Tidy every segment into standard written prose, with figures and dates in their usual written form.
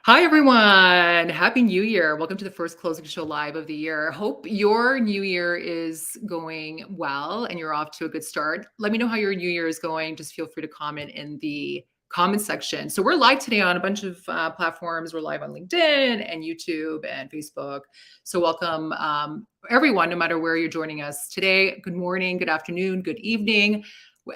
Hi, everyone. Happy New Year. Welcome to the first closing show live of the year. Hope your new year is going well and you're off to a good start. Let me know how your new year is going. Just feel free to comment in the comment section. So, we're live today on a bunch of platforms. We're live on LinkedIn and YouTube and Facebook. So, welcome everyone, no matter where you're joining us today. Good morning, good afternoon, good evening.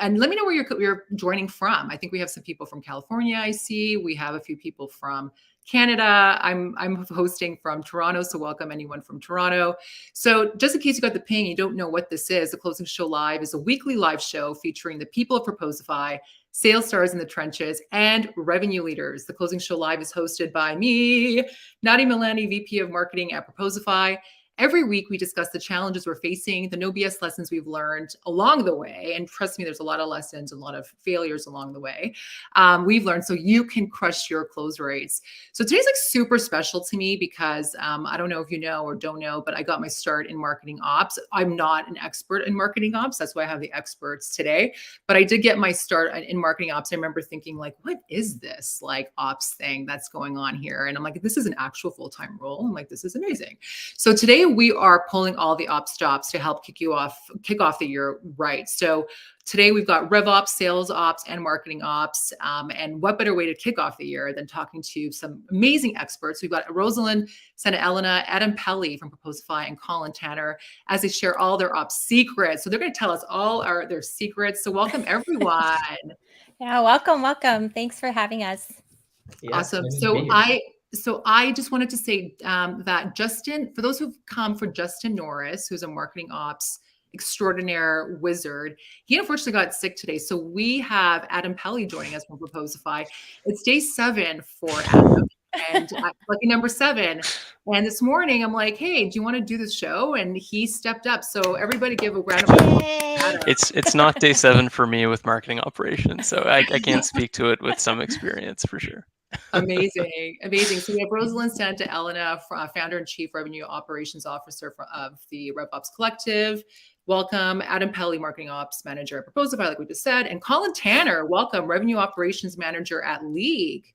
And let me know where you're joining from. I think we have some people from California. I see we have a few people from Canada. I'm hosting from Toronto, so welcome anyone from Toronto. So just in case you got the ping, you don't know what this is, the Closing Show Live is a weekly live show featuring the people of Proposify, sales stars in the trenches, and revenue leaders. The Closing Show Live is hosted by me, Nadia Milani, VP of Marketing at Proposify. Every week, we discuss the challenges we're facing, the no BS lessons we've learned along the way. And trust me, there's a lot of lessons, a lot of failures along the way we've learned so you can crush your close rates. So today's like super special to me because I don't know if you know or don't know, but I got my start in marketing ops. I'm not an expert in marketing ops. That's why I have the experts today. But I did get my start in marketing ops. I remember thinking like, what is this like ops thing that's going on here? And I'm like, this is an actual full-time role. I'm like, this is amazing. So today we are pulling all the ops stops to help kick off the year right. So today we've got RevOps, Sales Ops, and Marketing Ops. And what better way to kick off the year than talking to some amazing experts? We've got Rosalind Santa Elena, Adam Pelly from Proposify, and Colin Tanner as they share all their ops secrets. So they're going to tell us all their secrets. So welcome everyone. Yeah, welcome. Thanks for having us. Yeah, Awesome. nice to be here. So I just wanted to say that Justin, for those who've come for Justin Norris, who's a marketing ops extraordinaire wizard, he unfortunately got sick today. So we have Adam Pelly joining us from Proposify. It's day 7 for Adam. And lucky number 7. And this morning I'm like, hey, do you want to do this show? And he stepped up. So everybody give a round of applause. It's not day 7 for me with marketing operations, so I can't speak to it with some experience for sure. Amazing. So we have Rosalind Santa Elena, founder and chief revenue operations officer of the RevOps Collective. Welcome, Adam Pelly, marketing ops manager at Proposify, like we just said, and Colin Tanner, welcome, revenue operations manager at League.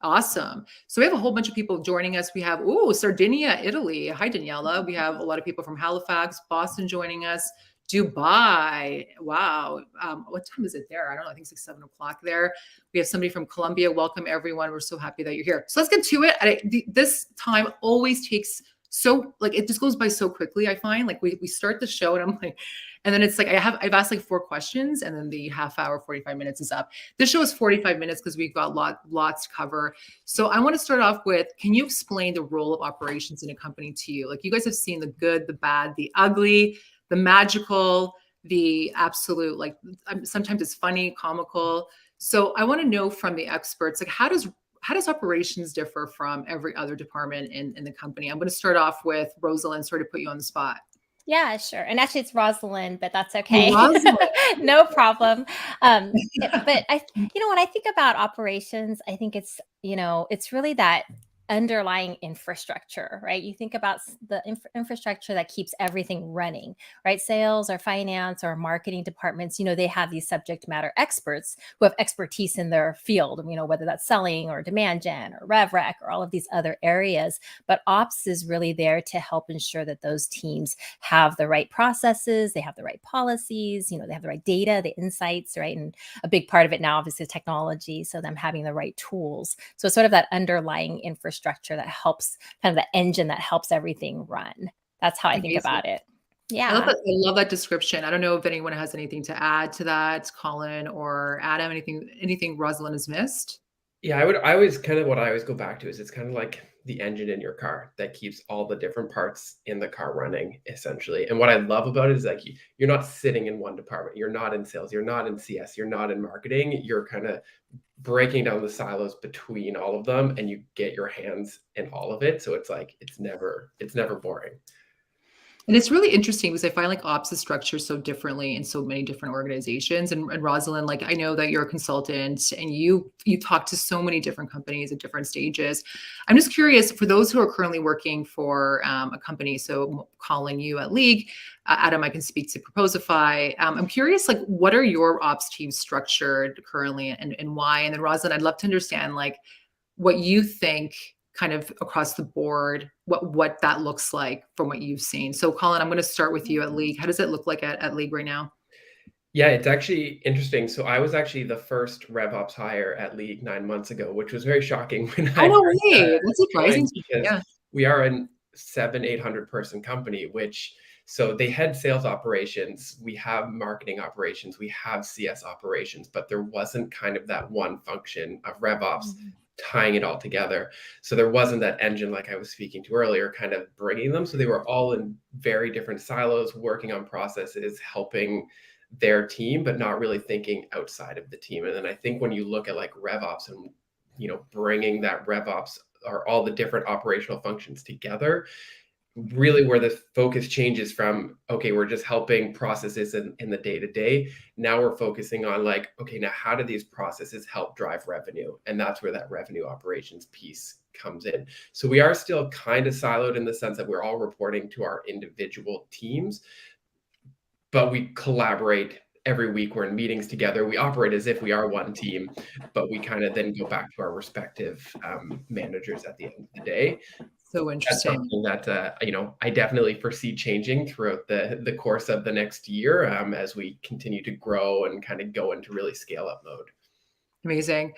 Awesome. So we have a whole bunch of people joining us. We have, Sardinia, Italy. Hi, Daniela. We have a lot of people from Halifax, Boston joining us. Dubai. Wow. What time is it there? I don't know. I think it's like 7 o'clock there. We have somebody from Colombia. Welcome, everyone. We're so happy that you're here. So let's get to it. This time always takes it just goes by so quickly. I find like we start the show and I'm like, and then it's like I've asked like 4 questions and then the half hour, 45 minutes is up. This show is 45 minutes because we've got lots to cover. So I want to start off with, can you explain the role of operations in a company to you? Like you guys have seen the good, the bad, the ugly, the magical, the absolute, like sometimes it's funny, comical. So I want to know from the experts, like how does operations differ from every other department in the company? I'm going to start off with Rosalind, sort of put you on the spot. Yeah, sure. And actually it's Rosalind, but that's okay. No problem. But when I think about operations, I think it's really that underlying infrastructure, right? You think about the infrastructure that keeps everything running, right? Sales or finance or marketing departments, they have these subject matter experts who have expertise in their field, whether that's selling or demand gen or rev rec or all of these other areas. But ops is really there to help ensure that those teams have the right processes, they have the right policies, they have the right data, the insights, right? And a big part of it now, obviously, is technology. So them having the right tools. So it's sort of that underlying infrastructure that helps, kind of the engine that helps everything run. That's how I think about it. Yeah. I love that description. I don't know if anyone has anything to add to that, Colin or Adam, anything Rosalind has missed? Yeah, I always go back to is it's kind of like the engine in your car that keeps all the different parts in the car running, essentially. And what I love about it is like you're not sitting in one department. You're not in sales. You're not in CS. You're not in marketing. You're kind of breaking down the silos between all of them, and you get your hands in all of it. So it's like it's never boring. And it's really interesting because I find like ops is structured so differently in so many different organizations. And Rosalind, like I know that you're a consultant and you talk to so many different companies at different stages. I'm just curious for those who are currently working for a company. So calling you at League, Adam, I can speak to Proposify. I'm curious, like what are your ops teams structured currently and why? And then Rosalind, I'd love to understand like what you think kind of across the board, what that looks like from what you've seen. So Colin, I'm going to start with you at League. How does it look like at League right now? Yeah, it's actually interesting. So I was actually the first RevOps hire at League 9 months ago, which was very shocking when I Oh, no first, way. That's surprising. joined, because Yeah. we are a 700-800 person company, which, so they had sales operations, we have marketing operations, we have CS operations, but there wasn't kind of that one function of RevOps tying it all together. So there wasn't that engine like I was speaking to earlier, kind of bringing them. So they were all in very different silos, working on processes, helping their team, but not really thinking outside of the team. And then I think when you look at like RevOps and, bringing that RevOps or all the different operational functions together, really where the focus changes from, okay, we're just helping processes in the day to day. Now we're focusing on like, okay, now how do these processes help drive revenue? And that's where that revenue operations piece comes in. So we are still kind of siloed in the sense that we're all reporting to our individual teams, but we collaborate every week. We're in meetings together. We operate as if we are one team, but we kind of then go back to our respective managers at the end of the day. So That's interesting. something that I definitely foresee changing throughout the course of the next year, as we continue to grow and kind of go into really scale up mode. Amazing.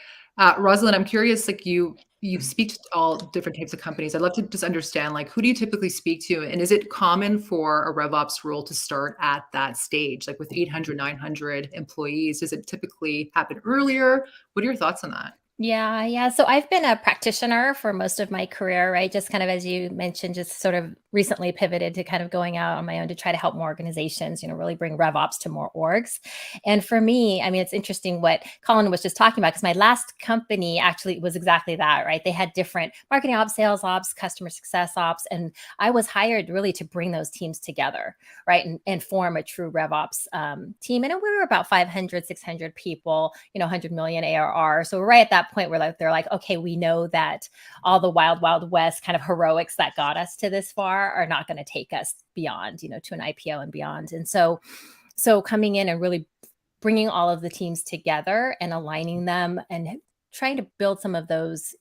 Rosalind, I'm curious, like you speak to all different types of companies. I'd love to just understand, like, who do you typically speak to? And is it common for a RevOps role to start at that stage, like with 800, 900 employees? Does it typically happen earlier? What are your thoughts on that? Yeah. So I've been a practitioner for most of my career, right? Just kind of as you mentioned, just sort of recently pivoted to kind of going out on my own to try to help more organizations, really bring RevOps to more orgs. And for me, I mean, it's interesting what Colin was just talking about, because my last company actually was exactly that, right? They had different marketing ops, sales ops, customer success ops, and I was hired really to bring those teams together, right? And form a true RevOps team. And we were about 500, 600 people, 100 million ARR. So we're right at that point where they're like, okay, we know that all the wild, wild west kind of heroics that got us to this far are not going to take us beyond, to an IPO and beyond. And so coming in and really bringing all of the teams together and aligning them and trying to build some of those,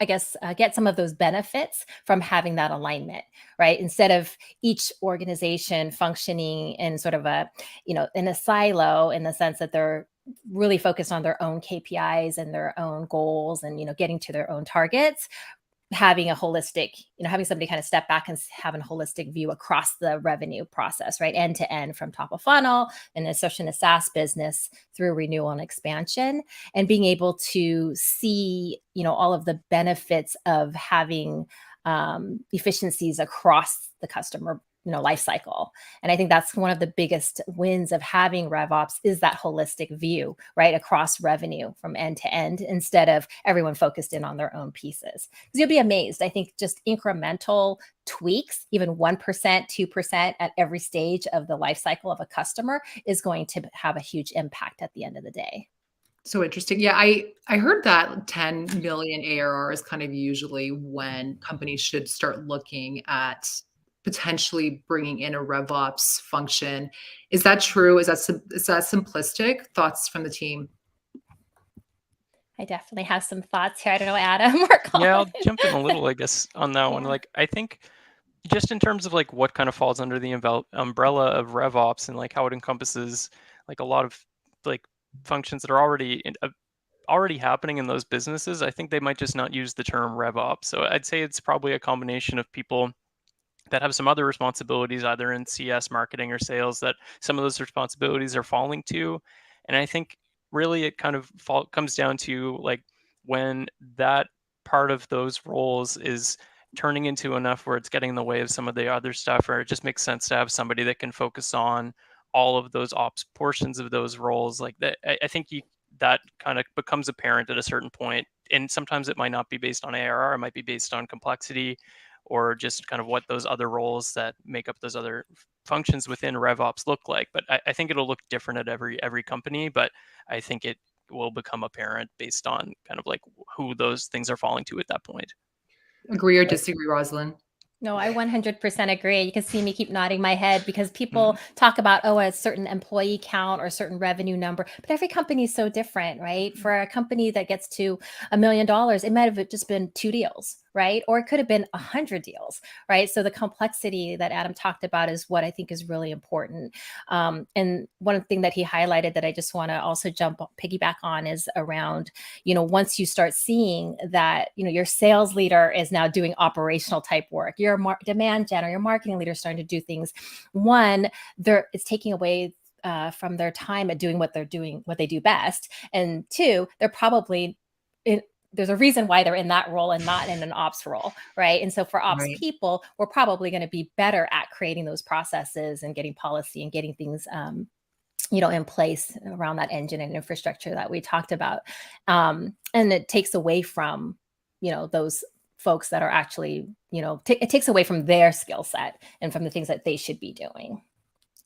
I guess, get some of those benefits from having that alignment, right? Instead of each organization functioning in sort of a, in a silo, in the sense that they're really focused on their own KPIs and their own goals and, getting to their own targets, having a holistic, having somebody kind of step back and have a holistic view across the revenue process, right? End to end, from top of funnel, and especially in a SaaS business, through renewal and expansion, and being able to see, all of the benefits of having efficiencies across the customer life cycle. And I think that's one of the biggest wins of having RevOps, is that holistic view, right, across revenue from end to end, instead of everyone focused in on their own pieces. Because you'll be amazed. I think just incremental tweaks, even 1%, 2% at every stage of the life cycle of a customer, is going to have a huge impact at the end of the day. So interesting. Yeah, I heard that 10 million ARR is kind of usually when companies should start looking at potentially bringing in a RevOps function. Is that true? Is that simplistic? Thoughts from the team? I definitely have some thoughts here. I don't know, Adam or Colin. Yeah, I'll jump in a little, I guess, on that one. Like, I think just in terms of like what kind of falls under the umbrella of RevOps, and like how it encompasses like a lot of like functions that are already happening in those businesses, I think they might just not use the term RevOps. So I'd say it's probably a combination of people that have some other responsibilities, either in CS, marketing, or sales, that some of those responsibilities are falling to. And I think really it kind of comes down to like when that part of those roles is turning into enough where it's getting in the way of some of the other stuff, or it just makes sense to have somebody that can focus on all of those ops portions of those roles. Like that, I think that kind of becomes apparent at a certain point. And sometimes it might not be based on ARR, it might be based on complexity, or just kind of what those other roles that make up those other functions within RevOps look like. But I think it'll look different at every company, but I think it will become apparent based on kind of like who those things are falling to at that point. Agree or disagree, Rosalind? No, I 100% agree. You can see me keep nodding my head because people talk about, oh, a certain employee count or a certain revenue number, but every company is so different, right? For a company that gets to $1 million, it might have just been 2 deals, right? Or it could have been 100 deals, right? So the complexity that Adam talked about is what I think is really important. And one thing that he highlighted that I just want to also piggyback on is around, once you start seeing that, your sales leader is now doing operational type work, your demand gen or your marketing leader is starting to do things. One, it's taking away from their time at doing what they do best. And two, they're probably there's a reason why they're in that role and not in an ops role, right? And so for ops people, we're probably going to be better at creating those processes and getting policy and getting things in place around that engine and infrastructure that we talked about. And it takes away from, those folks that are actually, it takes away from their skill set and from the things that they should be doing.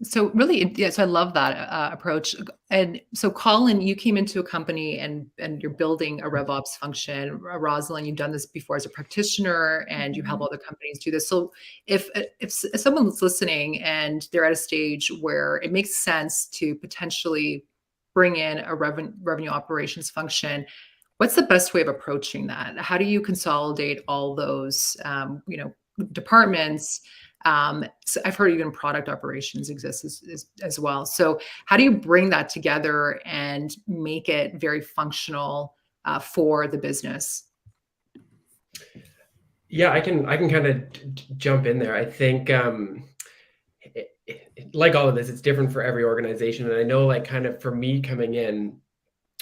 So really, yes, I love that approach. And so, Colin, you came into a company and you're building a RevOps function. Rosalind, you've done this before as a practitioner, and you help other companies do this. So, if someone's listening and they're at a stage where it makes sense to potentially bring in a revenue operations function, what's the best way of approaching that? How do you consolidate all those, departments? So I've heard even product operations exists as well. So how do you bring that together and make it very functional for the business? Yeah, I can kind of jump in there. I think like all of this, it's different for every organization. And I know, like, kind of for me coming in,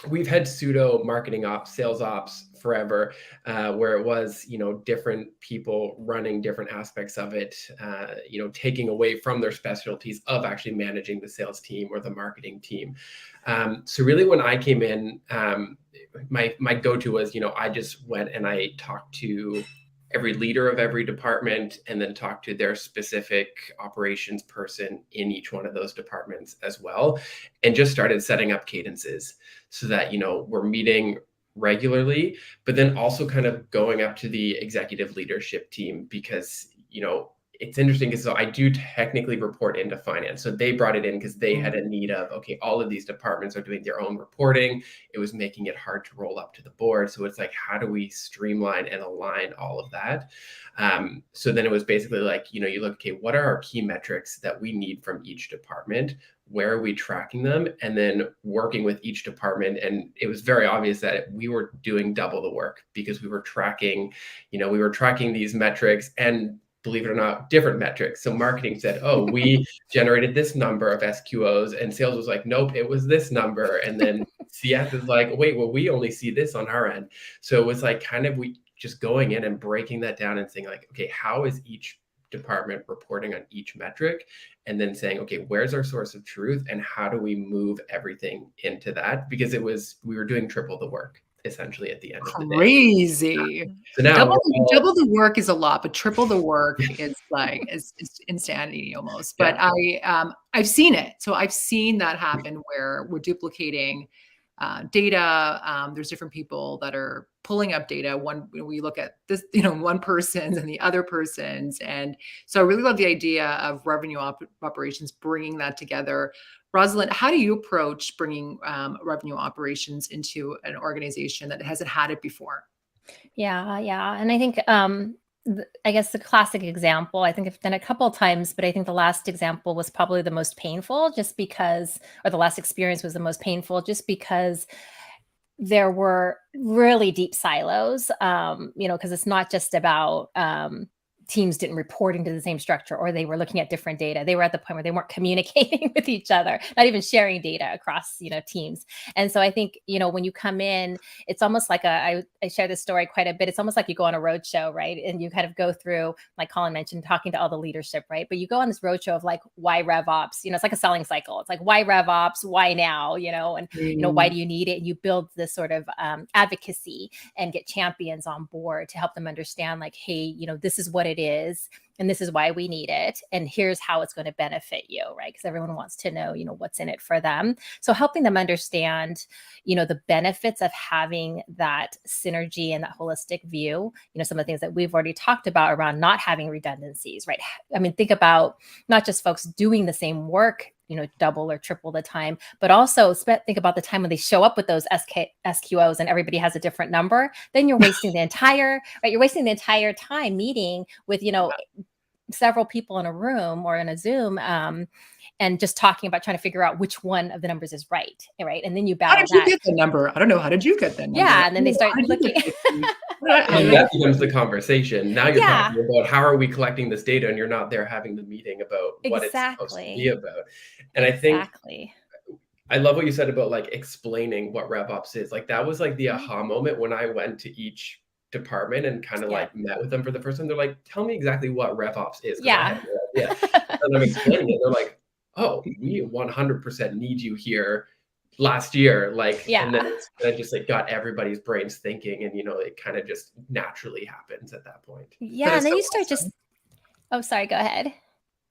we've had pseudo marketing ops, sales ops forever, where it was, different people running different aspects of it, taking away from their specialties of actually managing the sales team or the marketing team. So really when I came in, my go-to was, I just went and I talked to every leader of every department and then talk to their specific operations person in each one of those departments as well. And just started setting up cadences so that, we're meeting regularly, but then also kind of going up to the executive leadership team because, it's interesting because so I do technically report into finance. So they brought it in because they had a need of, okay, all of these departments are doing their own reporting. It was making it hard to roll up to the board. So it's like, how do we streamline and align all of that? So then it was basically like, you look, okay, what are our key metrics that we need from each department? Where are we tracking them? And then working with each department. And it was very obvious that we were doing double the work because we were tracking these metrics and, believe it or not, different metrics. So marketing said, oh, we generated this number of SQOs, and sales was like, nope, it was this number. And then CS is like, wait, well, we only see this on our end. So it was like kind of we just going in and breaking that down and saying like, okay, how is each department reporting on each metric? And then saying, okay, where's our source of truth and how do we move everything into that? Because we were doing triple the work essentially at the end of the day. Crazy. So now double the work is a lot, but triple the work is like is insanity almost. But I've seen it. So I've seen that happen where we're duplicating data. There's different people that are pulling up data. We look at this, one person's and the other person's. And so I really love the idea of revenue operations, bringing that together. Rosalind, how do you approach bringing revenue operations into an organization that hasn't had it before? Yeah. And I think, I guess the classic example, I think I've done it a couple of times, but I think the last example was probably the most painful or the last experience was the most painful just because there were really deep silos, because it's not just about teams didn't report into the same structure or they were looking at different data. They were at the point where they weren't communicating with each other, not even sharing data across, teams. And so I think, when you come in, it's almost like I share this story quite a bit. It's almost like you go on a road show, right? And you kind of go through, like Colin mentioned, talking to all the leadership, right? But you go on this road show of like, why RevOps? It's like a selling cycle. It's like, why RevOps? Why now? And, why do you need it? And you build this sort of advocacy and get champions on board to help them understand like, hey, this is what it is. and this is why we need it, and here's how it's going to benefit you, right? Because everyone wants to know, what's in it for them. So helping them understand, the benefits of having that synergy and that holistic view, some of the things that we've already talked about around not having redundancies, right? I mean, think about not just folks doing the same work, double or triple the time, but also think about the time when they show up with those SQOs and everybody has a different number. Then you're wasting the entire, right? You're wasting the entire time meeting with, several people in a room or in a Zoom, and just talking about trying to figure out which one of the numbers is right? And then you battle How did you get the number? I don't know. How did you get that number? Yeah, and then they start looking. And that becomes the conversation. Now you're talking about how are we collecting this data, and you're not there having the meeting about what it's supposed to be about. And I think I love what you said about like explaining what RevOps is. Like that was like the aha moment when I went to each department and kind of like met with them for the first time. They're like, tell me exactly what RevOps is. I had no idea. And I'm explaining it. They're like, oh, we 100% need you here last year. Like, and then it just like got everybody's brains thinking, and it kind of just naturally happens at that point. Yeah. And then you start oh, sorry, go ahead.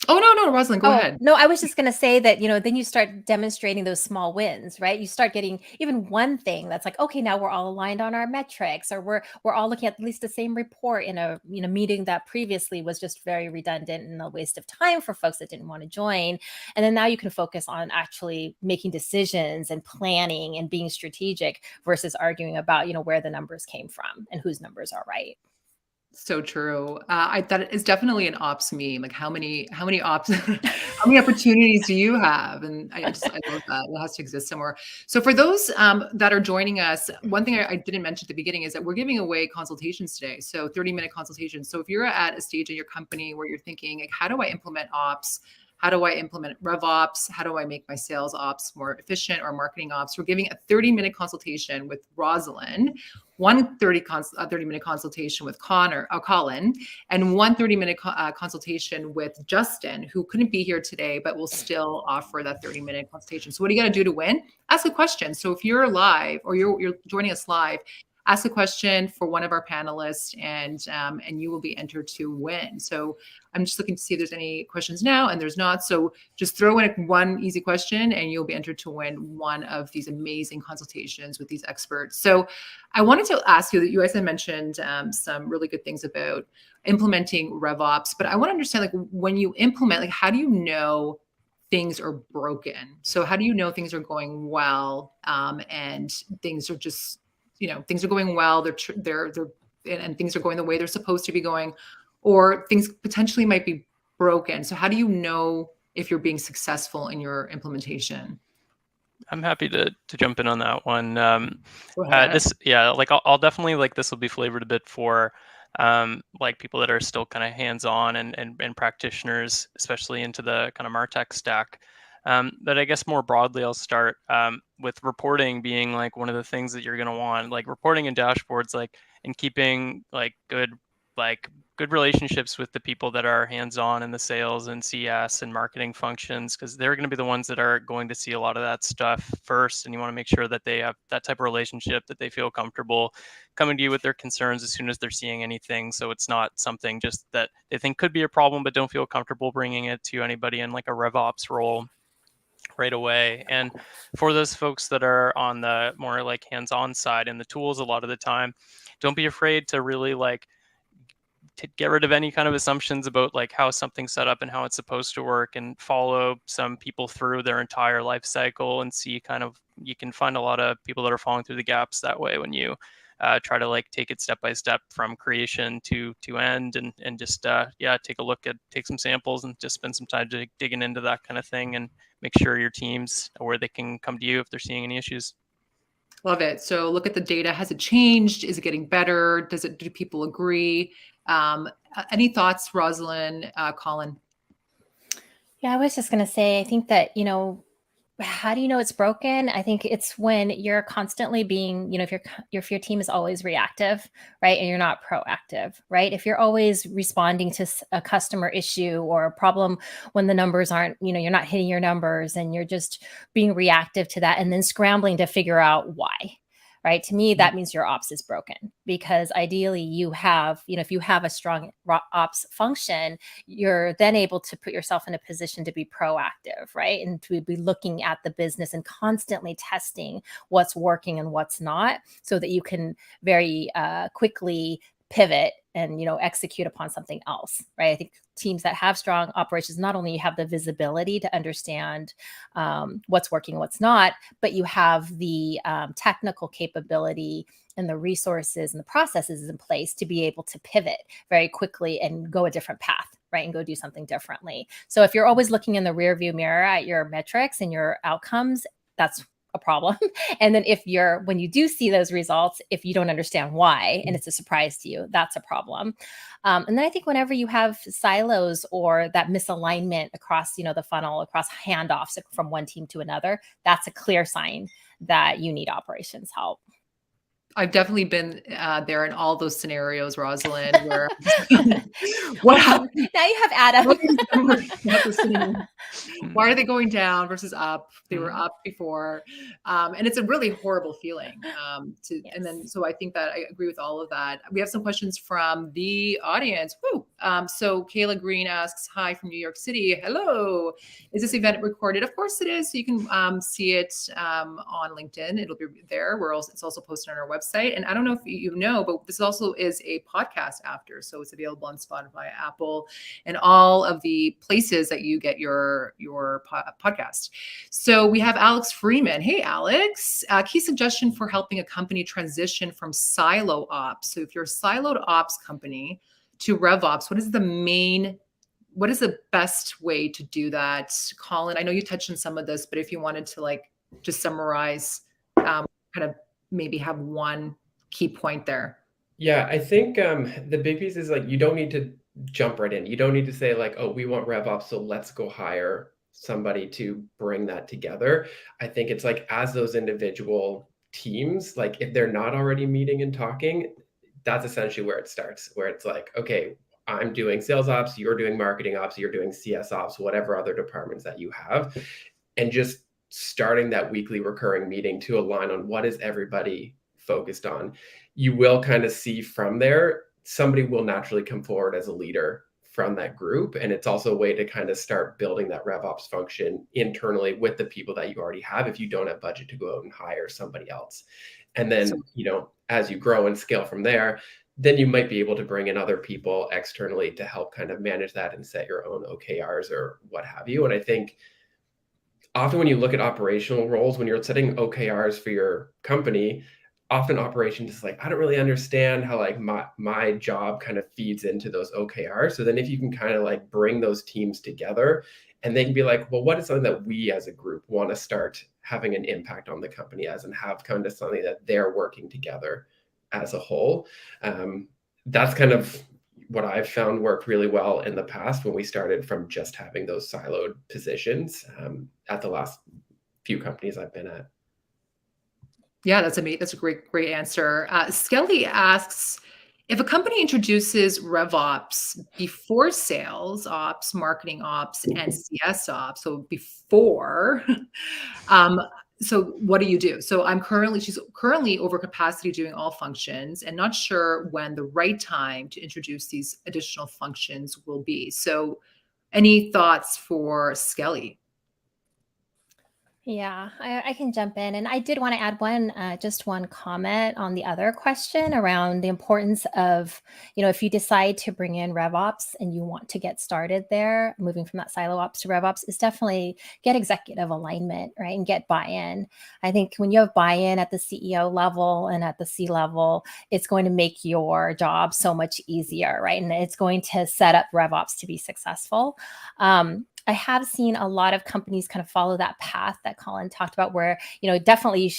Oh, no, Rosalind, go ahead. No, I was just going to say that, then you start demonstrating those small wins, right? You start getting even one thing that's like, okay, now we're all aligned on our metrics, or we're all looking at least the same report in a meeting that previously was just very redundant and a waste of time for folks that didn't want to join. And then now you can focus on actually making decisions and planning and being strategic versus arguing about, where the numbers came from and whose numbers are right. So true. That is definitely an ops meme. Like how many ops, how many opportunities do you have? And I love that. It has to exist somewhere. So for those that are joining us, one thing I didn't mention at the beginning is that we're giving away consultations today. So 30-minute consultations. So if you're at a stage in your company where you're thinking, like, how do I implement ops? How do I implement RevOps? How do I make my sales ops more efficient, or marketing ops? We're giving a 30-minute consultation with Rosalind, one 30-minute consultation with Colin, and one 30-minute consultation with Justin, who couldn't be here today, but will still offer that 30-minute consultation. So what do you got to do to win? Ask a question. So if you're live or you're joining us live, ask a question for one of our panelists, and you will be entered to win. So I'm just looking to see if there's any questions now, and there's not. So just throw in one easy question and you'll be entered to win one of these amazing consultations with these experts. So I wanted to ask you that you guys had mentioned some really good things about implementing RevOps, but I want to understand, like, when you implement, like, how do you know things are broken? So how do you know things are going well, and things are just, things are going well, and things are going the way they're supposed to be going, or things potentially might be broken. So how do you know if you're being successful in your implementation? I'm happy to jump in on that one. I'll definitely, like, this will be flavored a bit for like people that are still kind of hands-on and practitioners, especially into the kind of MarTech stack. But I guess more broadly, I'll start with reporting being like one of the things that you're going to want, like reporting and dashboards, like, and keeping like good relationships with the people that are hands-on in the sales and CS and marketing functions, because they're going to be the ones that are going to see a lot of that stuff first. And you want to make sure that they have that type of relationship, that they feel comfortable coming to you with their concerns as soon as they're seeing anything. So it's not something just that they think could be a problem, but don't feel comfortable bringing it to anybody in like a RevOps role right away. And for those folks that are on the more like hands-on side and the tools, a lot of the time, don't be afraid to really like to get rid of any kind of assumptions about like how something's set up and how it's supposed to work, and follow some people through their entire life cycle and see kind of, you can find a lot of people that are falling through the gaps that way when you try to like take it step by step from creation to end, and just take some samples and just spend some time digging into that kind of thing, and make sure your teams where they can come to you if they're seeing any issues. Love it. So look at the data. Has it changed? Is it getting better? Do people agree? Any thoughts, Rosalind, Colin? Yeah, I was just going to say, I think that, how do you know it's broken? I think it's when you're constantly being, if your team is always reactive, right? And you're not proactive, right? If you're always responding to a customer issue or a problem when the numbers aren't, you're not hitting your numbers, and you're just being reactive to that and then scrambling to figure out why, right? To me, that means your ops is broken, because ideally you have, if you have a strong ops function, you're then able to put yourself in a position to be proactive, right? And to be looking at the business and constantly testing what's working and what's not, so that you can very quickly pivot and execute upon something else, right? I think teams that have strong operations, not only have the visibility to understand what's working, what's not, but you have the technical capability and the resources and the processes in place to be able to pivot very quickly and go a different path, right? And go do something differently. So if you're always looking in the rearview mirror at your metrics and your outcomes, that's a problem. And then when you do see those results, if you don't understand why, and it's a surprise to you, that's a problem. And then I think whenever you have silos or that misalignment across, the funnel, across handoffs from one team to another, that's a clear sign that you need operations help. I've definitely been there in all those scenarios, Rosalind, where what happened? Now you have Adam. Why are they going down versus up? They were up before. And it's a really horrible feeling. Yes. And then, so I think that I agree with all of that. We have some questions from the audience. Woo! So Kayla Green asks, hi from New York City. Hello. Is this event recorded? Of course it is. So you can see it on LinkedIn. It'll be there. It's also posted on our website. And I don't know if you know, but this also is a podcast after. So it's available on Spotify, Apple, and all of the places that you get your podcast. So we have Alex Freeman. Hey, Alex. Key suggestion for helping a company transition from silo ops. So if you're a siloed ops company to RevOps, what is the best way to do that? Colin, I know you touched on some of this, but if you wanted to just summarize, kind of maybe have one key point there. Yeah, I think the big piece is you don't need to jump right in. You don't need to say oh, we want RevOps, so let's go hire somebody to bring that together. I think it's as those individual teams, if they're not already meeting and talking, that's essentially where it starts, where it's okay, I'm doing sales ops, you're doing marketing ops, you're doing CS ops, whatever other departments that you have, and just starting that weekly recurring meeting to align on what is everybody focused on. You will kind of see from there, somebody will naturally come forward as a leader from that group. And it's also a way to kind of start building that RevOps function internally with the people that you already have, if you don't have budget to go out and hire somebody else. And then, as you grow and scale from there, then you might be able to bring in other people externally to help kind of manage that and set your own OKRs or what have you. And I think often when you look at operational roles, when you're setting OKRs for your company, often operations is I don't really understand how my job kind of feeds into those OKRs. So then if you can kind of bring those teams together, and they can be well, what is something that we as a group want to start having an impact on the company as, and have kind of something that they're working together as a whole. That's kind of what I've found worked really well in the past when we started from just having those siloed positions at the last few companies I've been at. Yeah, that's a great answer. Skelly asks, if a company introduces RevOps before sales ops, marketing ops, and CS ops, so before, so what do you do? So she's currently over capacity doing all functions and not sure when the right time to introduce these additional functions will be. So any thoughts for Skelly? Yeah, I can jump in. And I did want to add just one comment on the other question around the importance of, if you decide to bring in RevOps and you want to get started there, moving from that silo ops to RevOps, is definitely get executive alignment, right? And get buy-in. I think when you have buy-in at the CEO level and at the C level, it's going to make your job so much easier, right? And it's going to set up RevOps to be successul. I have seen a lot of companies kind of follow that path that Colin talked about, where, definitely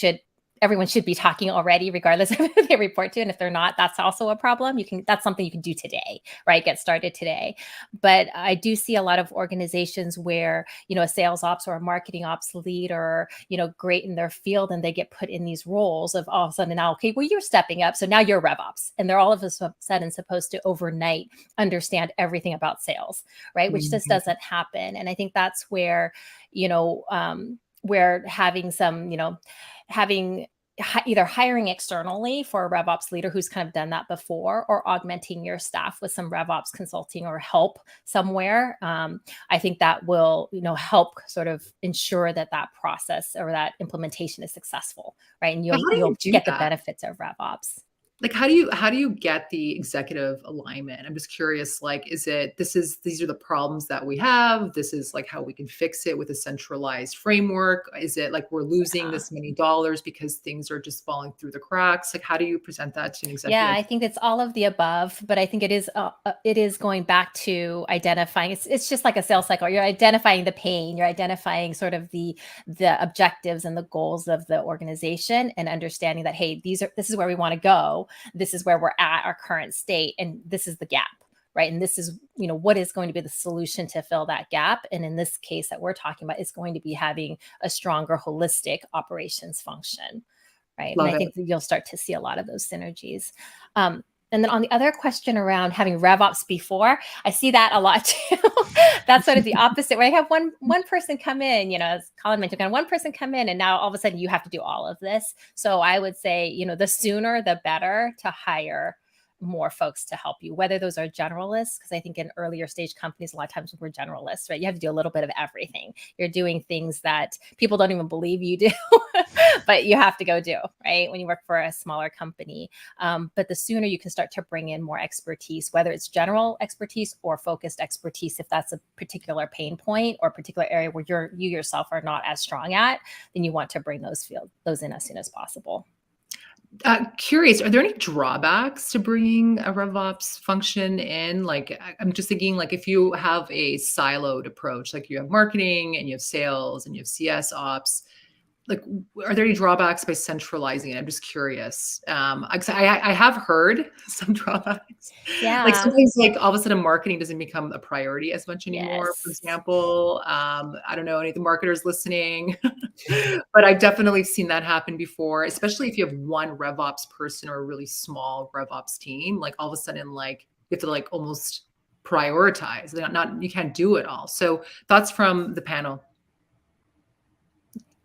everyone should be talking already, regardless of who they report to. And if they're not, that's also a problem. That's something you can do today, right? Get started today. But I do see a lot of organizations where, a sales ops or a marketing ops lead are, great in their field, and they get put in these roles of all of a sudden now, okay, well, you're stepping up. So now you're RevOps. And they're all of a sudden supposed to overnight understand everything about sales, right? Which just doesn't happen. And I think that's where, where having either hiring externally for a RevOps leader who's kind of done that before, or augmenting your staff with some RevOps consulting or help somewhere. I think that will, help sort of ensure that process or that implementation is successful, right? And you'll get the benefits of RevOps. Like, how do you get the executive alignment? I'm just curious, like, these are the problems that we have. This is like how we can fix it with a centralized framework. Is it like we're losing this many dollars because things are just falling through the cracks? Like, how do you present that to an executive? Yeah, I think it's all of the above, but I think it is going back to identifying. It's just like a sales cycle. You're identifying the pain. You're identifying sort of the objectives and the goals of the organization, and understanding that, hey, this is where we want to go. This is where we're at, our current state, and this is the gap, right? And this is, what is going to be the solution to fill that gap. And in this case that we're talking about, is going to be having a stronger holistic operations function, right? And I think that you'll start to see a lot of those synergies. And then on the other question around having RevOps before, I see that a lot too. That's sort of the opposite, where I have one person come in, as Colin mentioned, kind of one person come in, and now all of a sudden you have to do all of this. So I would say, the sooner the better to hire more folks to help you, whether those are generalists, because I think in earlier stage companies, a lot of times we're generalists, right? You have to do a little bit of everything. You're doing things that people don't even believe you do, but you have to go do, right? When you work for a smaller company. But the sooner you can start to bring in more expertise, whether it's general expertise or focused expertise, if that's a particular pain point or particular area where you yourself are not as strong at, then you want to bring those in as soon as possible. Curious, are there any drawbacks to bringing a RevOps function in? Like, I'm just thinking, like, if you have a siloed approach, like you have marketing and you have sales and you have CS ops, like, are there any drawbacks by centralizing it? I'm just curious. I have heard some drawbacks. Yeah. Like sometimes, like all of a sudden, marketing doesn't become a priority as much anymore. Yes. For example, I don't know any of the marketers listening, but I've definitely seen that happen before. Especially if you have one RevOps person or a really small RevOps team, like all of a sudden, like you have to like almost prioritize. You can't do it all. So thoughts from the panel.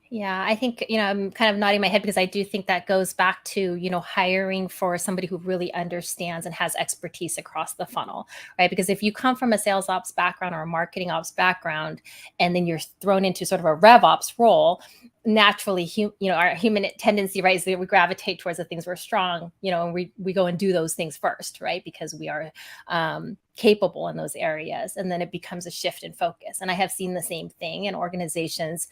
Yeah, I think, I'm kind of nodding my head because I do think that goes back to, hiring for somebody who really understands and has expertise across the funnel, right? Because if you come from a sales ops background or a marketing ops background, and then you're thrown into sort of a rev ops role, naturally, our human tendency, right, is that we gravitate towards the things we're strong, and we go and do those things first, right? Because we are capable in those areas. And then it becomes a shift in focus. And I have seen the same thing in organizations,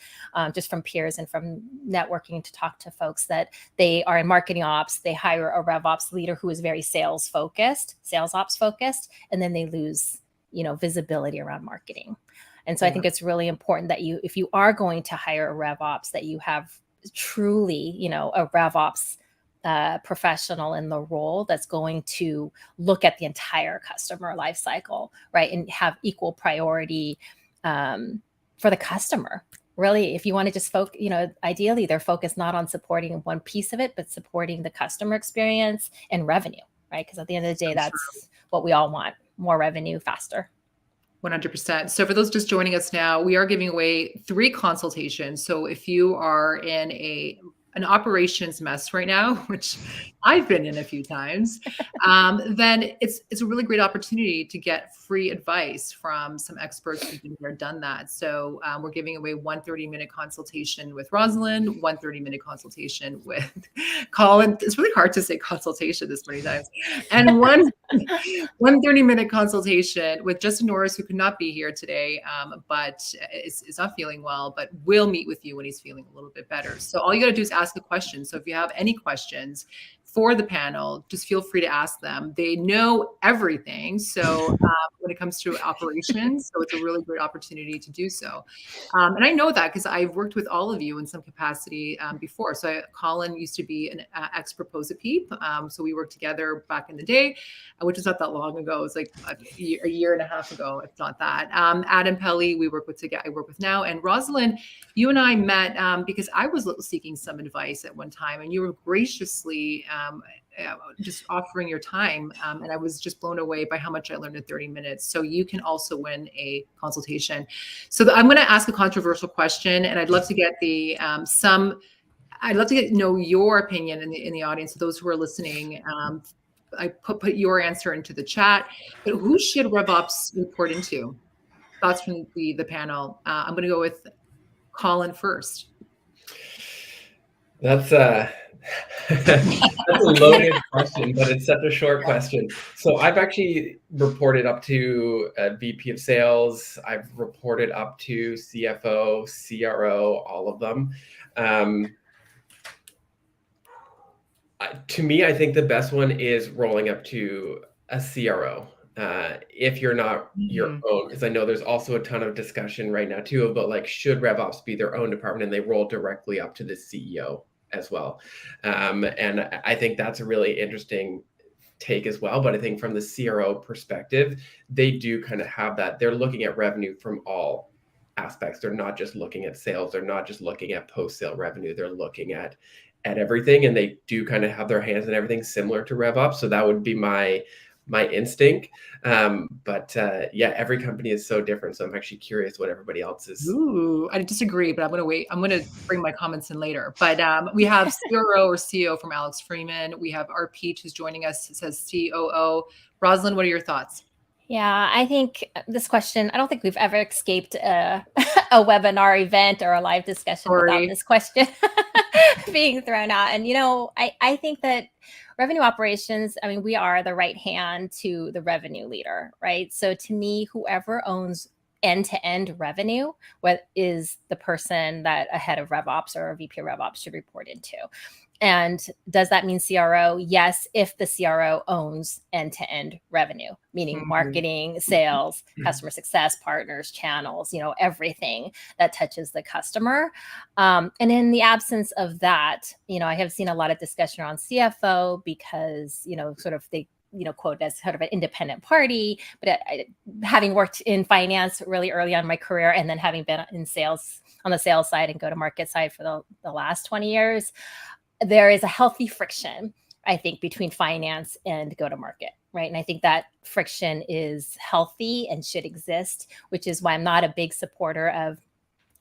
just from peers and from networking to talk to folks, that they are in marketing ops, they hire a rev ops leader who is very sales ops focused, and then they lose, visibility around marketing. And so I think it's really important that if you are going to hire a RevOps, that you have truly, a RevOps professional in the role that's going to look at the entire customer lifecycle, right? And have equal priority for the customer. Really, if you want to just focus, ideally they're focused not on supporting one piece of it, but supporting the customer experience and revenue, right? Because at the end of the day, that's what we all want: more revenue, faster. 100%. So for those just joining us now, we are giving away 3 consultations. So if you are in an operations mess right now, which I've been in a few times, then it's a really great opportunity to get free advice from some experts who've been there, done that. So we're giving away 1 30-minute consultation with Rosalind, 1 30-minute consultation with Colin. It's really hard to say consultation this many times. And one 30-minute consultation with Justin Norris, who could not be here today, but is not feeling well, but will meet with you when he's feeling a little bit better. So all you got to do is ask a question. So if you have any questions for the panel, just feel free to ask them. They know everything. So when it comes to operations, so it's a really great opportunity to do so. And I know that because I've worked with all of you in some capacity before. So Colin used to be an ex-Proposify. So we worked together back in the day, which is not that long ago. It was like a year and a half ago, if not that. Adam Pelly, I work with now. And Rosalind, you and I met because I was seeking some advice at one time, and you were graciously just offering your time. And I was just blown away by how much I learned in 30 minutes. So you can also win a consultation. So I'm going to ask a controversial question, and I'd love to get some I'd love to know your opinion in the audience, those who are listening. I put your answer into the chat, but who should RevOps report into? Thoughts from the panel. I'm going to go with Colin first. That's a loaded question, but it's such a short question. So I've actually reported up to a VP of sales. I've reported up to CFO, CRO, all of them. To me, I think the best one is rolling up to a CRO. If you're not your own, because I know there's also a ton of discussion right now too about like, should RevOps be their own department, and they roll directly up to the CEO as well. And I think that's a really interesting take as well. But I think from the CRO perspective, they do kind of have that. They're looking at revenue from all aspects. They're not just looking at sales. They're not just looking at post-sale revenue. They're looking at everything, and they do kind of have their hands in everything, similar to RevOps. So that would be my instinct. But yeah, every company is so different. So I'm actually curious what everybody else is. Ooh, I disagree, but I'm going to wait. I'm going to bring my comments in later. But we have CRO or CEO from Alex Freeman. We have our Peach who's joining us. It says COO. Rosalind, what are your thoughts? Yeah, I think this question, I don't think we've ever escaped a webinar event or a live discussion without this question being thrown out. And, I think that revenue operations, I mean, we are the right hand to the revenue leader, right? So to me, whoever owns end-to-end revenue, what is the person that a head of RevOps or a VP of RevOps should report into. And does that mean CRO? Yes, if the CRO owns end-to-end revenue, meaning marketing, sales, customer success, partners, channels, everything that touches the customer. And in the absence of that, I have seen a lot of discussion around CFO because, sort of they quote as sort of an independent party, but having worked in finance really early on in my career, and then having been in sales on the sales side and go-to-market side for the last 20 years, there is a healthy friction, I think, between finance and go-to-market, right? And I think that friction is healthy and should exist, which is why I'm not a big supporter of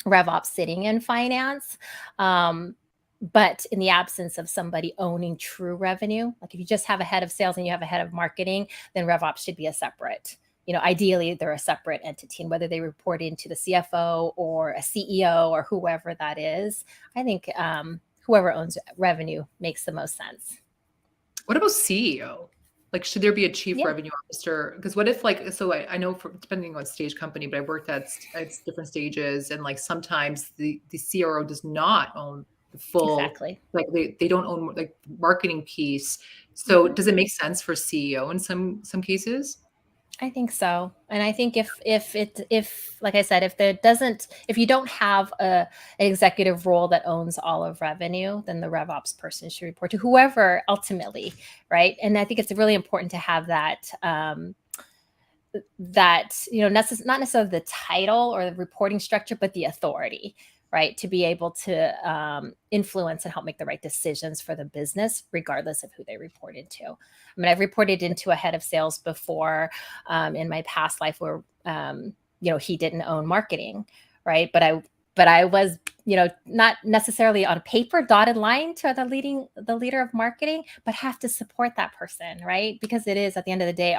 RevOps sitting in finance. But in the absence of somebody owning true revenue, like if you just have a head of sales and you have a head of marketing, then RevOps should be a separate, ideally they're a separate entity, and whether they report into the CFO or a CEO or whoever that is, I think whoever owns revenue makes the most sense. What about CEO? Like, should there be a chief revenue officer? Because what if I know depending on stage company, but I worked at different stages, and like sometimes the CRO does not own the full, like they don't own like marketing piece. So does it make sense for CEO in some cases? I think so. And I think if like I said, if you don't have an executive role that owns all of revenue, then the RevOps person should report to whoever ultimately, right? And I think it's really important to have that, not necessarily the title or the reporting structure, but the authority, right? To be able to influence and help make the right decisions for the business, regardless of who they report into. I mean, I've reported into a head of sales before in my past life where, he didn't own marketing, right? But I was, not necessarily on paper dotted line to the leader of marketing, but have to support that person, right? Because it is, at the end of the day,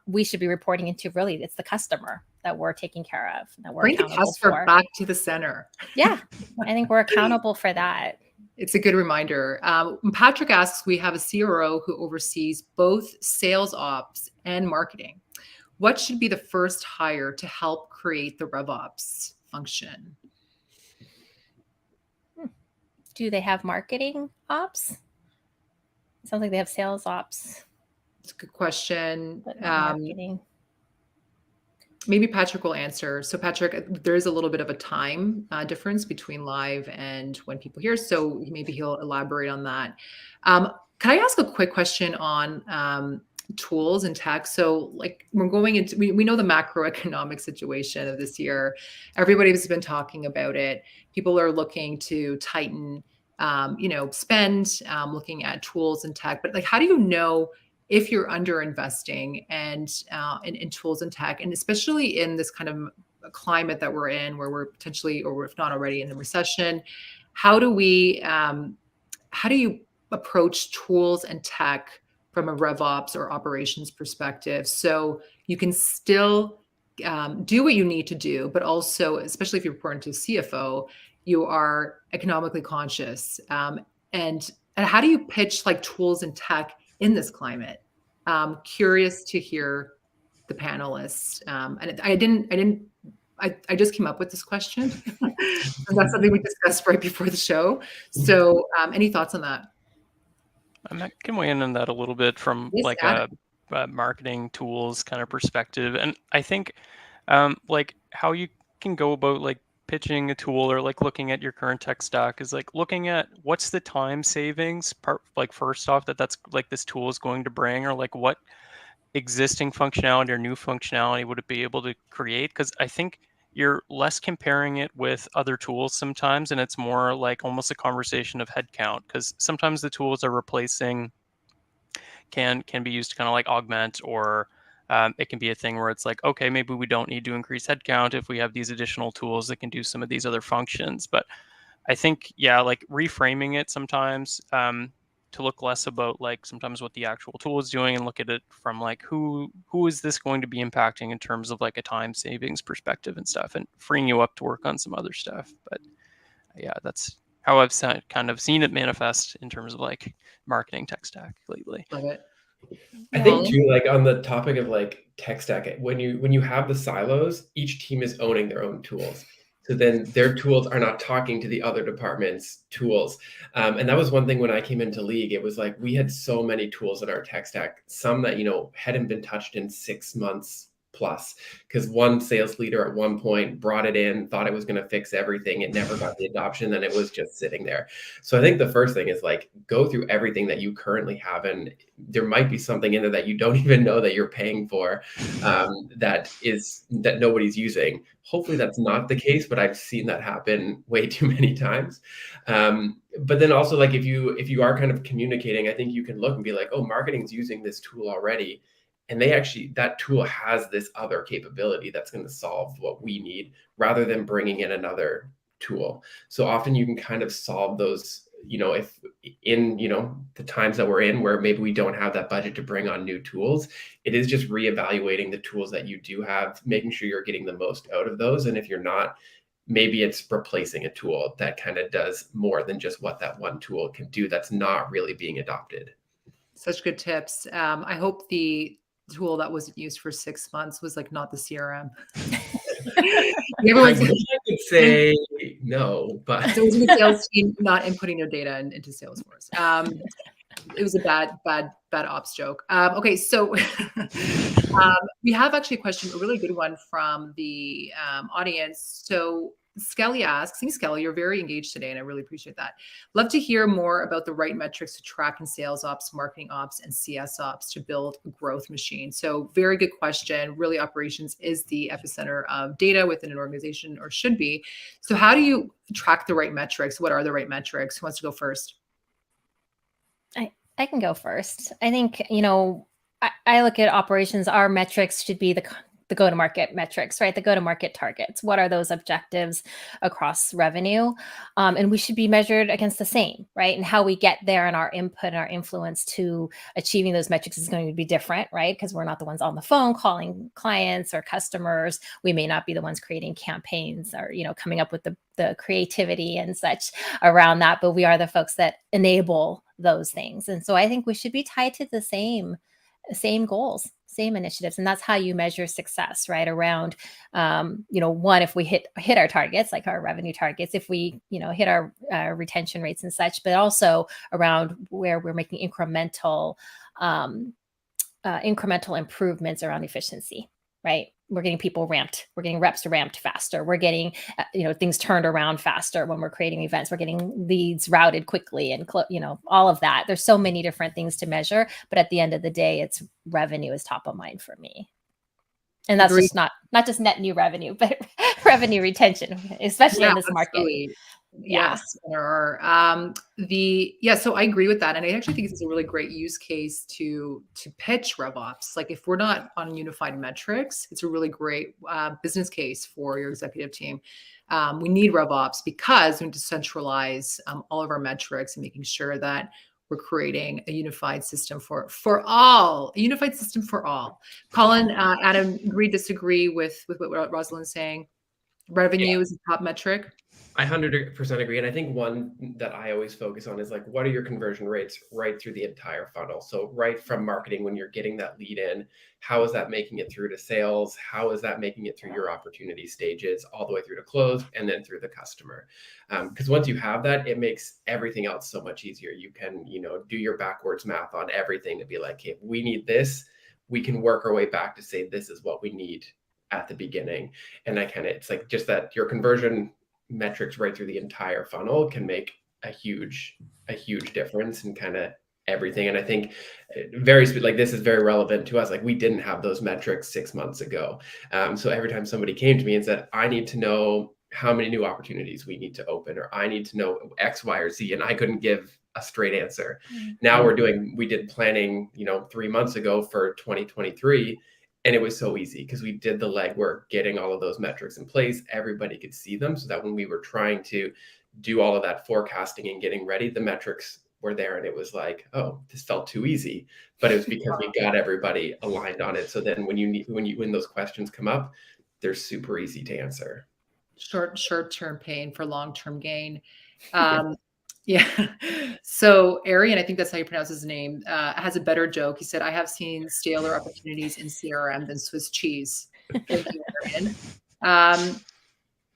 we should be reporting into, really, it's the customer that we're taking care of, that we're accountable for. Bring the customer back to the center. Yeah, I think we're accountable for that. It's a good reminder. Patrick asks, we have a CRO who oversees both sales ops and marketing. What should be the first hire to help create the RevOps function? Do they have marketing ops? It sounds like they have sales ops. It's a good question. Marketing. Maybe Patrick will answer. So Patrick, there is a little bit of a time difference between live and when people hear, so maybe he'll elaborate on that. Can I ask a quick question on tools and tech? So like we're going into, we know the macroeconomic situation of this year. Everybody's been talking about it. People are looking to tighten, spend, looking at tools and tech, but like, how do you know if you're under investing and in tools and tech, and especially in this kind of climate that we're in, where we're potentially, or if not already, in a recession? how do we, how do you approach tools and tech from a RevOps or operations perspective so you can still do what you need to do, but also, especially if you're reporting to CFO, you are economically conscious. And how do you pitch like tools and tech in this climate? Curious to hear the panelists. And I just came up with this question. And that's something we discussed right before the show. So any thoughts on that? I can weigh in on that a little bit from Yes, like Adam. a marketing tools kind of perspective. And I think like how you can go about like pitching a tool or like looking at your current tech stack is like looking at what's the time savings part, like first off that's like this tool is going to bring, or like what existing functionality or new functionality would it be able to create? Because I think you're less comparing it with other tools sometimes, and it's more like almost a conversation of headcount, because sometimes the tools are replacing can be used to kind of like augment, or it can be a thing where it's like, okay, maybe we don't need to increase headcount if we have these additional tools that can do some of these other functions. But I think, yeah, like reframing it sometimes to look less about like sometimes what the actual tool is doing and look at it from like who is this going to be impacting in terms of like a time savings perspective and stuff, and freeing you up to work on some other stuff. But yeah, that's how I've kind of seen it manifest in terms of like marketing tech stack lately. Love it. I think too, like on the topic of like tech stack, when you have the silos, each team is owning their own tools. So then their tools are not talking to the other department's tools. And that was one thing when I came into League. It was like we had so many tools in our tech stack, some that, hadn't been touched in 6 months plus, because one sales leader at one point brought it in, thought it was going to fix everything. It never got the adoption, and it was just sitting there. So I think the first thing is like go through everything that you currently have, and there might be something in there that you don't even know that you're paying for, that nobody's using. Hopefully that's not the case, but I've seen that happen way too many times. But then also, like if you are kind of communicating, I think you can look and be like, oh, marketing's using this tool already, and that tool has this other capability that's going to solve what we need, rather than bringing in another tool. So often you can kind of solve those, if in, the times that we're in where maybe we don't have that budget to bring on new tools, it is just reevaluating the tools that you do have, making sure you're getting the most out of those. And if you're not, maybe it's replacing a tool that kind of does more than just what that one tool can do that's not really being adopted. Such good tips. I hope the tool that wasn't used for 6 months was like not the CRM. I could say no, but so it was the sales team not inputting their data into Salesforce. It was a bad ops joke. Okay, so we have actually a question, a really good one from the audience. So Skelly asks, and Skelly, you're very engaged today, and I really appreciate that. Love to hear more about the right metrics to track in sales ops, marketing ops, and CS ops to build a growth machine. So very good question. Really, operations is the epicenter of data within an organization, or should be. So how do you track the right metrics? What are the right metrics? Who wants to go first? I can go first. I think, I look at operations, our metrics should be the go-to-market metrics, right? The go-to-market targets. What are those objectives across revenue? And we should be measured against the same, right? And how we get there and our input and our influence to achieving those metrics is going to be different, right? Because we're not the ones on the phone calling clients or customers. We may not be the ones creating campaigns or, coming up with the creativity and such around that, but we are the folks that enable those things. And so I think we should be tied to the same goals, same initiatives. And that's how you measure success, right? Around, one, if we hit our targets, like our revenue targets, if we, hit our retention rates and such, but also around where we're making incremental improvements around efficiency, right? We're getting people ramped. We're getting reps ramped faster. We're getting, things turned around faster when we're creating events. We're getting leads routed quickly and, all of that. There's so many different things to measure, but at the end of the day, it's revenue is top of mind for me. And that's just not just net new revenue, but revenue retention, especially in this market. Yeah. Yes, there are. So I agree with that, and I actually think this is a really great use case to pitch RevOps. Like if we're not on unified metrics, it's a really great business case for your executive team. We need RevOps because we need to centralize all of our metrics and making sure that we're creating a unified system for all, a unified system for all. Colin, Adam, agree, disagree with what Rosalind's saying? Revenue is a top metric. I 100% agree. And I think one that I always focus on is like, what are your conversion rates right through the entire funnel? So right from marketing, when you're getting that lead in, how is that making it through to sales? How is that making it through your opportunity stages, all the way through to close, and then through the customer? Because once you have that, it makes everything else so much easier. You can, do your backwards math on everything to be like, hey, we need this. We can work our way back to say, this is what we need at the beginning. And it's like just that your conversion metrics right through the entire funnel can make a huge difference in kind of everything. And I think this is very relevant to us. Like we didn't have those metrics 6 months ago. So every time somebody came to me and said, I need to know how many new opportunities we need to open, or I need to know X, Y, or Z, and I couldn't give a straight answer. Now we did planning, 3 months ago for 2023. And it was so easy because we did the legwork, getting all of those metrics in place. Everybody could see them, so that when we were trying to do all of that forecasting and getting ready, the metrics were there. And it was like, oh, this felt too easy. But it was because we got everybody aligned on it. So then when those questions come up, they're super easy to answer. Short-term pain for long-term gain. Yeah. So Arian, I think that's how you pronounce his name, has a better joke. He said, I have seen staler opportunities in CRM than Swiss cheese. Thank you, Arian.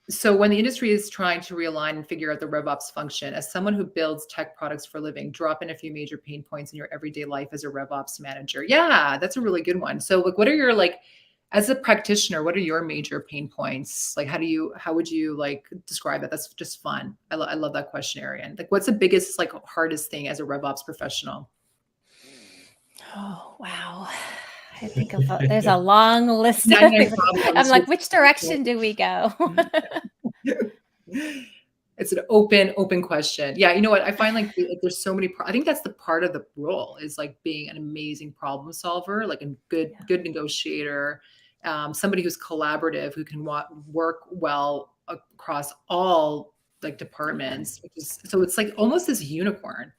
So when the industry is trying to realign and figure out the RevOps function, as someone who builds tech products for a living, drop in a few major pain points in your everyday life as a RevOps manager. Yeah, that's a really good one. So what are your, as a practitioner, what are your major pain points? Like, how would you describe that? That's just fun. I love that question, Arian. Like, what's the biggest, hardest thing as a RevOps professional? Oh, wow. I think there's a long list. I'm like, which direction do we go? It's an open question. Yeah. You know what? I find there's so many, I think that's the part of the role is being an amazing problem solver, like a good negotiator, somebody who's collaborative, who can work well across all departments, so it's almost this unicorn.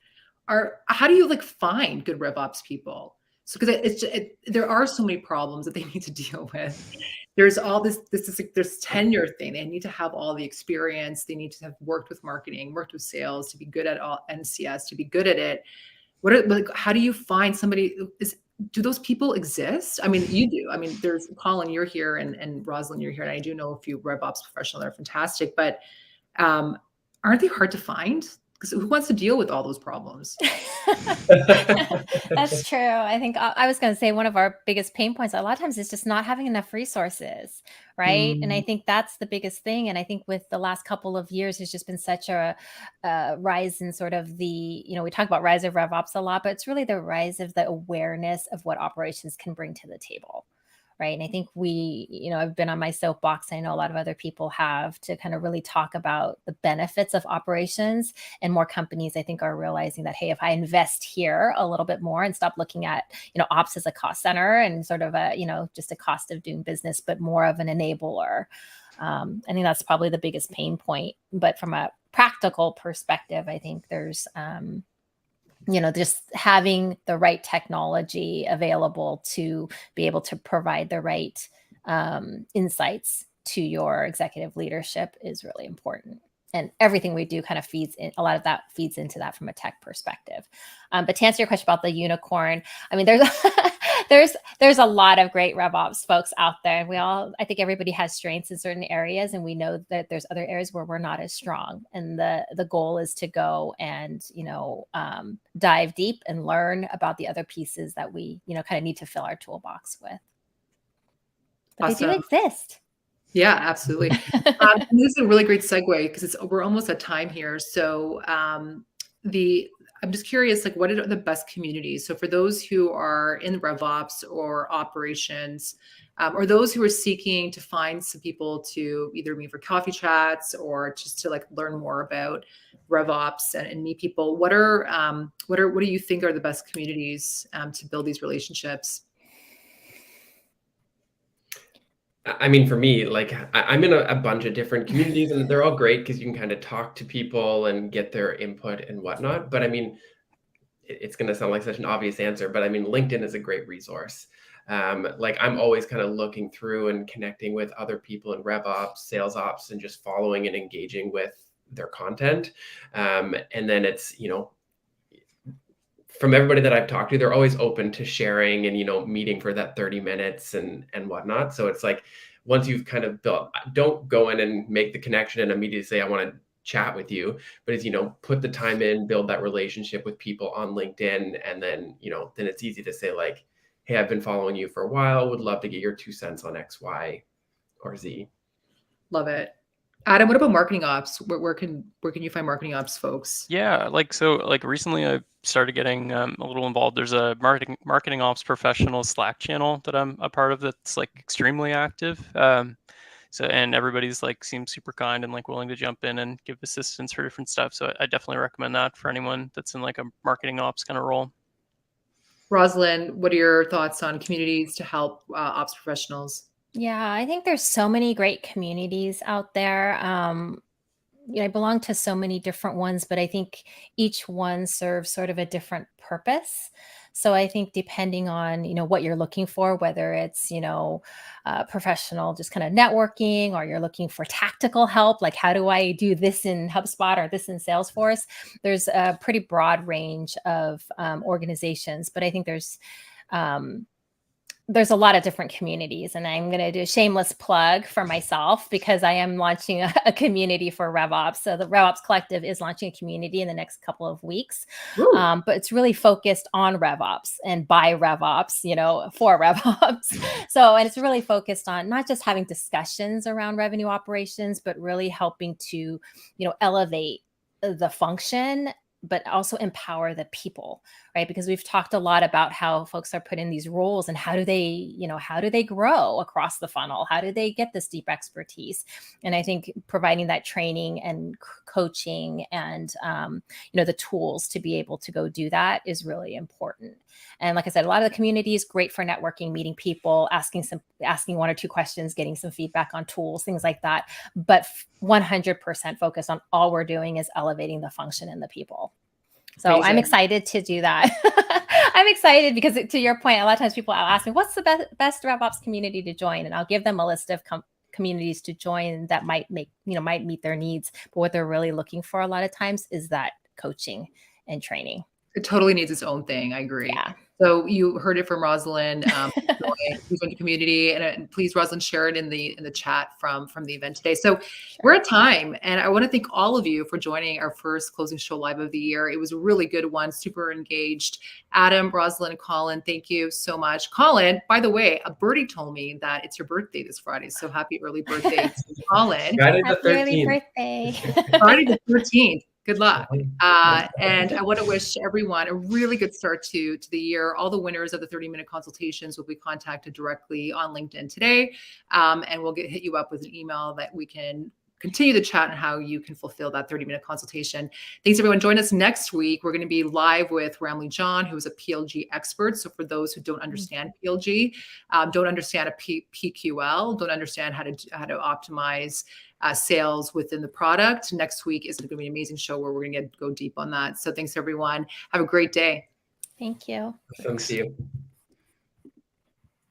How do you find good RevOps people? So because there are so many problems that they need to deal with. There's all this there's tenure thing. They need to have all the experience. They need to have worked with marketing, worked with sales, to be good at all NCS, to be good at it. How do you find somebody? Do those people exist? I mean, you do. I mean, there's Colin, you're here, and Rosalind, you're here, and I do know a few RevOps professionals that are fantastic, but aren't they hard to find? Because who wants to deal with all those problems? That's true. I think I was going to say one of our biggest pain points a lot of times is just not having enough resources, right? And I think that's the biggest thing. And I think with the last couple of years, there's just been such a rise in sort of we talk about rise of RevOps a lot, but it's really the rise of the awareness of what operations can bring to the table. Right. And I think I've been on my soapbox. I know a lot of other people have, to kind of really talk about the benefits of operations, and more companies, I think, are realizing that, hey, if I invest here a little bit more and stop looking at, ops as a cost center and sort of just a cost of doing business, but more of an enabler. I think that's probably the biggest pain point. But from a practical perspective, I think there's, just having the right technology available to be able to provide the right insights to your executive leadership is really important. And everything we do kind of a lot of that feeds into that from a tech perspective. But to answer your question about the unicorn, I mean, there's a lot of great RevOps folks out there. And I think everybody has strengths in certain areas, and we know that there's other areas where we're not as strong. And the goal is to go and, dive deep and learn about the other pieces that we, kind of need to fill our toolbox with. But awesome. They do exist. Yeah, absolutely. This is a really great segue because we're almost at time here. So I'm just curious, like, what are the best communities? So for those who are in RevOps or operations, or those who are seeking to find some people to either meet for coffee chats or just to like learn more about RevOps and meet people, what do you think are the best communities to build these relationships? I mean, for me, like I'm in a bunch of different communities and they're all great because you can kind of talk to people and get their input and whatnot. But I mean, it's going to sound like such an obvious answer, but I mean, LinkedIn is a great resource. Like I'm always kind of looking through and connecting with other people in RevOps, sales ops, and just following and engaging with their content. And then it's, from everybody that I've talked to, they're always open to sharing and, meeting for that 30 minutes and whatnot. So it's like, once you've kind of built, don't go in and make the connection and immediately say, I want to chat with you, but as put the time in, build that relationship with people on LinkedIn. And then, then it's easy to say like, hey, I've been following you for a while. Would love to get your 2 cents on X, Y, or Z. Love it. Adam, what about marketing ops? Where can you find marketing ops folks? Yeah, recently I started getting a little involved. There's a marketing ops professional Slack channel that I'm a part of that's like extremely active. And everybody's like seems super kind and like willing to jump in and give assistance for different stuff. So I definitely recommend that for anyone that's in like a marketing ops kind of role. Rosalind, what are your thoughts on communities to help ops professionals? Yeah, I think there's so many great communities out there. I belong to so many different ones, but I think each one serves sort of a different purpose. So I think depending on, what you're looking for, whether it's, professional, just kind of networking, or you're looking for tactical help, like how do I do this in HubSpot or this in Salesforce? There's a pretty broad range of organizations, but I think there's a lot of different communities, and I'm going to do a shameless plug for myself because I am launching a community for RevOps. So the RevOps Collective is launching a community in the next couple of weeks, but it's really focused on RevOps and by RevOps, for RevOps. And it's really focused on not just having discussions around revenue operations, but really helping to, elevate the function, but also empower the people, right? Because we've talked a lot about how folks are put in these roles and how do they grow across the funnel? How do they get this deep expertise? And I think providing that training and coaching and, the tools to be able to go do that is really important. And like I said, a lot of the community is great for networking, meeting people, asking 1 or 2 questions, getting some feedback on tools, things like that. But 100% focus on all we're doing is elevating the function and the people. So amazing. I'm excited to do that. I'm excited because to your point, a lot of times people ask me, what's the best RevOps community to join? And I'll give them a list of communities to join that might meet their needs. But what they're really looking for a lot of times is that coaching and training. It totally needs its own thing. I agree. Yeah. So you heard it from Rosalind. Join the community, and please, Rosalind, share it in the chat from the event today. So we're at time, and I want to thank all of you for joining our first closing show live of the year. It was a really good one, super engaged. Adam, Rosalind, and Colin, thank you so much. Colin, by the way, a birdie told me that it's your birthday this Friday, so happy early birthday to Colin. Friday the 13th. Happy early birthday. Friday the 13th. Good luck. And I want to wish everyone a really good start to the year. All the winners of the 30-minute consultations will be contacted directly on LinkedIn today. And we'll hit you up with an email that we can continue the chat on how you can fulfill that 30-minute consultation. Thanks, everyone. Join us next week. We're going to be live with Ramlee John, who is a PLG expert. So for those who don't understand PLG, don't understand a PQL, don't understand how to optimize sales within the product. Next week is going to be an amazing show where we're going to go deep on that. So thanks, everyone. Have a great day. Thank you. Thanks to you.